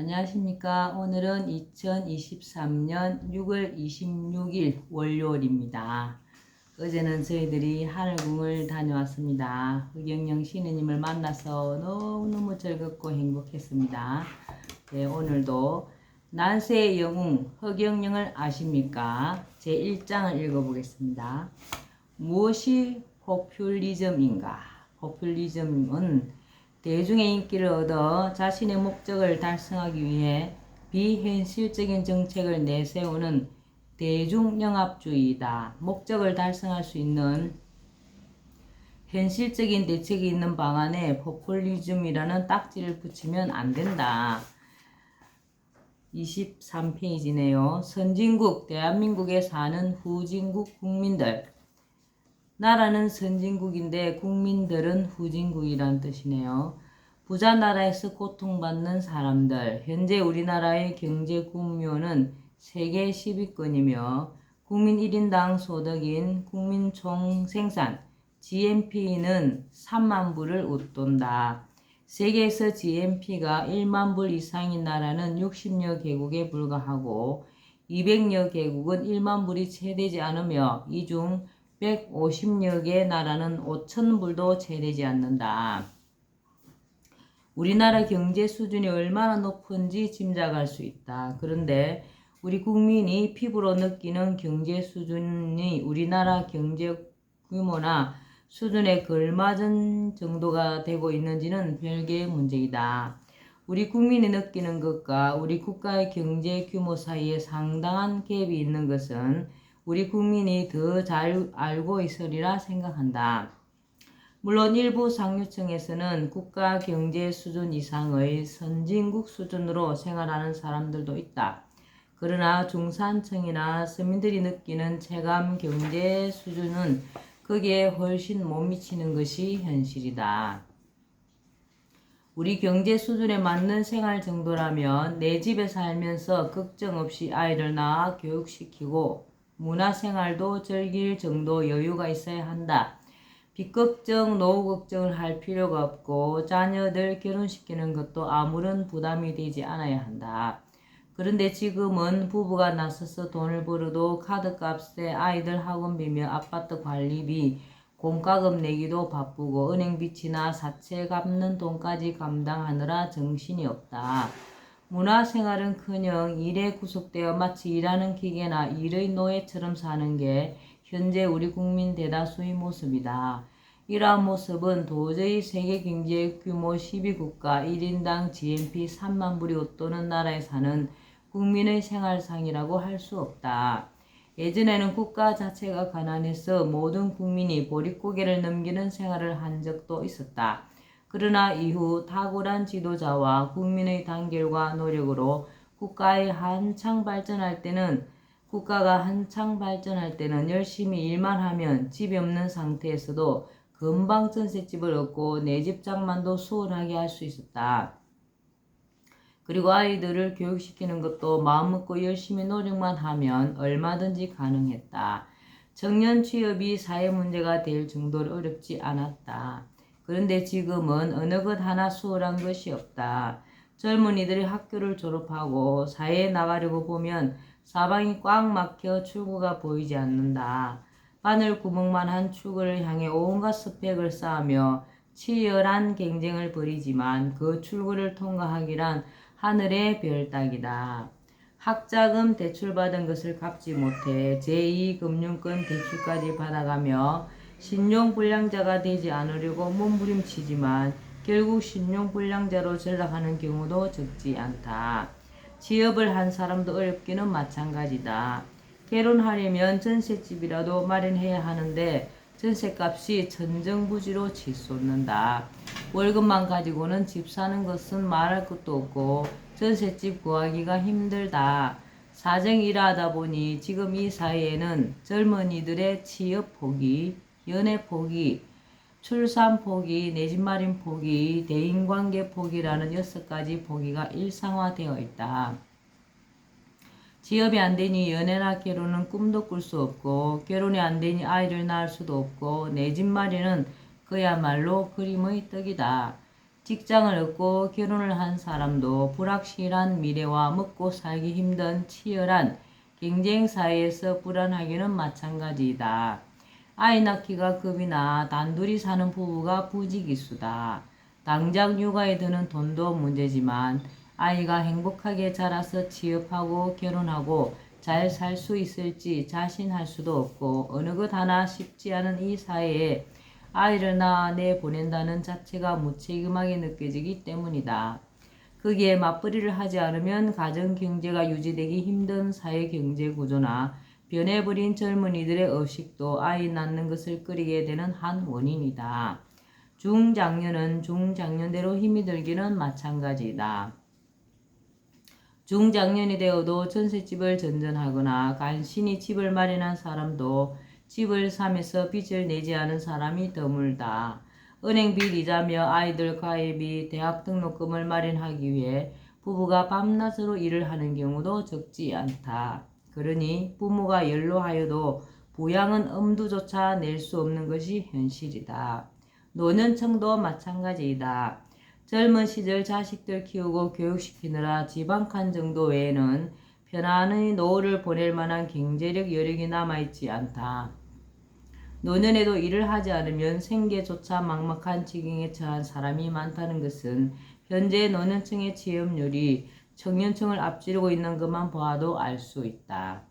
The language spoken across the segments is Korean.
안녕하십니까. 오늘은 2023년 6월 26일 월요일입니다. 어제는 저희들이 하늘궁을 다녀왔습니다. 흑영령 신우님을 만나서 너무너무 즐겁고 행복했습니다. 네, 오늘도 난세의 영웅 흑영령을 아십니까? 제1장을 읽어보겠습니다. 무엇이 포퓰리즘인가? 포퓰리즘은 대중의 인기를 얻어 자신의 목적을 달성하기 위해 비현실적인 정책을 내세우는 대중영합주의이다. 목적을 달성할 수 있는 현실적인 대책이 있는 방안에 포퓰리즘이라는 딱지를 붙이면 안 된다. 23페이지네요. 선진국, 대한민국에 사는 후진국 국민들. 나라는 선진국인데 국민들은 후진국이란 뜻이네요. 부자 나라에서 고통받는 사람들. 현재 우리나라의 경제 규모는 세계 10위권이며 국민 1인당 소득인 국민 총생산 GNP는 3만 불을 웃돈다. 세계에서 GNP가 1만 불 이상인 나라는 60여 개국에 불과하고 200여 개국은 1만 불이 채 되지 않으며 이 중 150여 개 나라는 5천 불도 채 되지 않는다. 우리나라 경제 수준이 얼마나 높은지 짐작할 수 있다. 그런데 우리 국민이 피부로 느끼는 경제 수준이 우리나라 경제 규모나 수준에 걸맞은 정도가 되고 있는지는 별개의 문제이다. 우리 국민이 느끼는 것과 우리 국가의 경제 규모 사이에 상당한 갭이 있는 것은 우리 국민이 더 잘 알고 있으리라 생각한다. 물론 일부 상류층에서는 국가 경제 수준 이상의 선진국 수준으로 생활하는 사람들도 있다. 그러나 중산층이나 서민들이 느끼는 체감 경제 수준은 거기에 훨씬 못 미치는 것이 현실이다. 우리 경제 수준에 맞는 생활 정도라면 내 집에 살면서 걱정 없이 아이를 낳아 교육시키고 문화생활도 즐길 정도 여유가 있어야 한다. 빚 걱정, 노후 걱정을 할 필요가 없고 자녀들 결혼시키는 것도 아무런 부담이 되지 않아야 한다. 그런데 지금은 부부가 나서서 돈을 벌어도 카드값에 아이들 학원비며 아파트 관리비, 공과금 내기도 바쁘고 은행빚이나 사채 갚는 돈까지 감당하느라 정신이 없다. 문화생활은커녕 일에 구속되어 마치 일하는 기계나 일의 노예처럼 사는 게 현재 우리 국민 대다수의 모습이다. 이러한 모습은 도저히 세계 경제 규모 10위국가 1인당 GNP 3만 불이 웃도는 나라에 사는 국민의 생활상이라고 할 수 없다. 예전에는 국가 자체가 가난해서 모든 국민이 보릿고개를 넘기는 생활을 한 적도 있었다. 그러나 이후 탁월한 지도자와 국민의 단결과 노력으로 국가가 한창 발전할 때는 열심히 일만 하면 집이 없는 상태에서도 금방 전셋집을 얻고 내 집 장만도 수월하게 할 수 있었다. 그리고 아이들을 교육시키는 것도 마음먹고 열심히 노력만 하면 얼마든지 가능했다. 청년 취업이 사회 문제가 될 정도로 어렵지 않았다. 그런데 지금은 어느 것 하나 수월한 것이 없다. 젊은이들이 학교를 졸업하고 사회에 나가려고 보면 사방이 꽉 막혀 출구가 보이지 않는다. 바늘 구멍만 한 출구를 향해 온갖 스펙을 쌓으며 치열한 경쟁을 벌이지만 그 출구를 통과하기란 하늘의 별 따기다. 학자금 대출받은 것을 갚지 못해 제2금융권 대출까지 받아가며 신용불량자가 되지 않으려고 몸부림치지만 결국 신용불량자로 전락하는 경우도 적지 않다. 취업을 한 사람도 어렵기는 마찬가지다. 결혼하려면 전셋집이라도 마련해야 하는데 전셋값이 천정부지로 치솟는다. 월급만 가지고는 집 사는 것은 말할 것도 없고 전셋집 구하기가 힘들다. 사정이 이러하다 보니 지금 이 사회에는 젊은이들의 취업 포기, 연애 포기, 출산 포기, 내 집 마련 포기, 대인관계 포기라는 6가지 포기가 일상화되어 있다. 취업이 안 되니 연애나 결혼은 꿈도 꿀 수 없고 결혼이 안 되니 아이를 낳을 수도 없고 내 집 마련은 그야말로 그림의 떡이다. 직장을 얻고 결혼을 한 사람도 불확실한 미래와 먹고 살기 힘든 치열한 경쟁 사회에서 불안하기는 마찬가지이다. 아이 낳기가 겁이 나 단둘이 사는 부부가 부지기수다. 당장 육아에 드는 돈도 문제지만 아이가 행복하게 자라서 취업하고 결혼하고 잘 살 수 있을지 자신할 수도 없고 어느 것 하나 쉽지 않은 이 사회에 아이를 낳아 내보낸다는 자체가 무책임하게 느껴지기 때문이다. 거기에 맞벌이를 하지 않으면 가정 경제가 유지되기 힘든 사회 경제 구조나 변해버린 젊은이들의 의식도 아이 낳는 것을 꺼리게 되는 한 원인이다. 중장년은 중장년대로 힘이 들기는 마찬가지다. 중장년이 되어도 전셋집을 전전하거나 간신히 집을 마련한 사람도 집을 사면서 빚을 내지 않은 사람이 드물다. 은행빚 이자며 아이들 과외비, 대학 등록금을 마련하기 위해 부부가 밤낮으로 일을 하는 경우도 적지 않다. 그러니 부모가 연로하여도 부양은 엄두조차 낼 수 없는 것이 현실이다. 노년층도 마찬가지이다. 젊은 시절 자식들 키우고 교육시키느라 집 한 칸 정도 외에는 편안히 노후를 보낼 만한 경제력 여력이 남아있지 않다. 노년에도 일을 하지 않으면 생계조차 막막한 지경에 처한 사람이 많다는 것은 현재 노년층의 취업률이 청년층을 앞지르고 있는 것만 보아도 알 수 있다.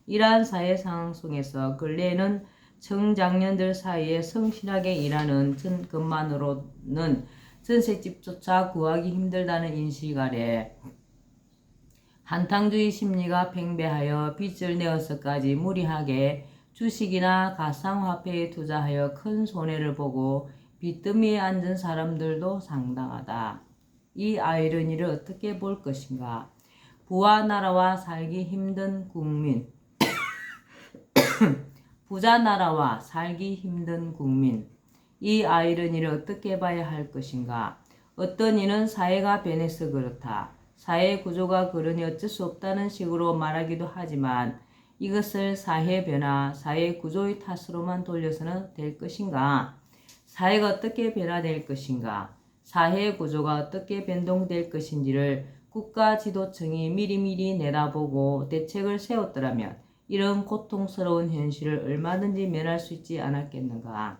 이러한 사회 상황 속에서 근래에는 청장년들 사이에 성실하게 일하는 것만으로는 전셋집조차 구하기 힘들다는 인식 아래 한탕주의 심리가 팽배하여 빚을 내어서까지 무리하게 주식이나 가상화폐에 투자하여 큰 손해를 보고 빚더미에 앉은 사람들도 상당하다. 이 아이러니를 어떻게 볼 것인가? 부와 나라와 살기 힘든 국민 부자 나라와 살기 힘든 국민 이 아이러니를 어떻게 봐야 할 것인가? 어떤 이는 사회가 변해서 그렇다. 사회 구조가 그러니 어쩔 수 없다는 식으로 말하기도 하지만 이것을 사회 변화, 사회 구조의 탓으로만 돌려서는 될 것인가? 사회가 어떻게 변화될 것인가? 사회 구조가 어떻게 변동될 것인지를 국가 지도층이 미리미리 내다보고 대책을 세웠더라면 이런 고통스러운 현실을 얼마든지 면할 수 있지 않았겠는가?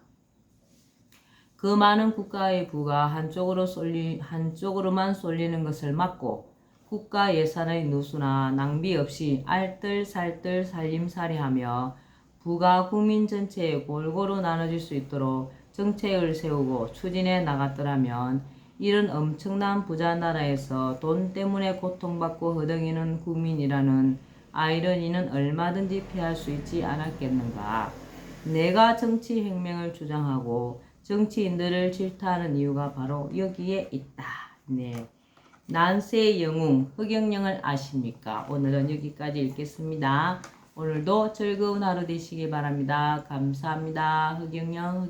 그 많은 국가의 부가 한쪽으로만 쏠리는 것을 막고 국가 예산의 누수나 낭비 없이 알뜰살뜰 살림살이하며 부가 국민 전체에 골고루 나눠질 수 있도록 정책을 세우고 추진해 나갔더라면 이런 엄청난 부자 나라에서 돈 때문에 고통받고 허덕이는 국민이라는 아이러니는 얼마든지 피할 수 있지 않았겠는가. 내가 정치혁명을 주장하고 정치인들을 질타하는 이유가 바로 여기에 있다. 네. 난세의 영웅 흑영령을 아십니까? 오늘은 여기까지 읽겠습니다. 오늘도 즐거운 하루 되시기 바랍니다. 감사합니다. 흑영령.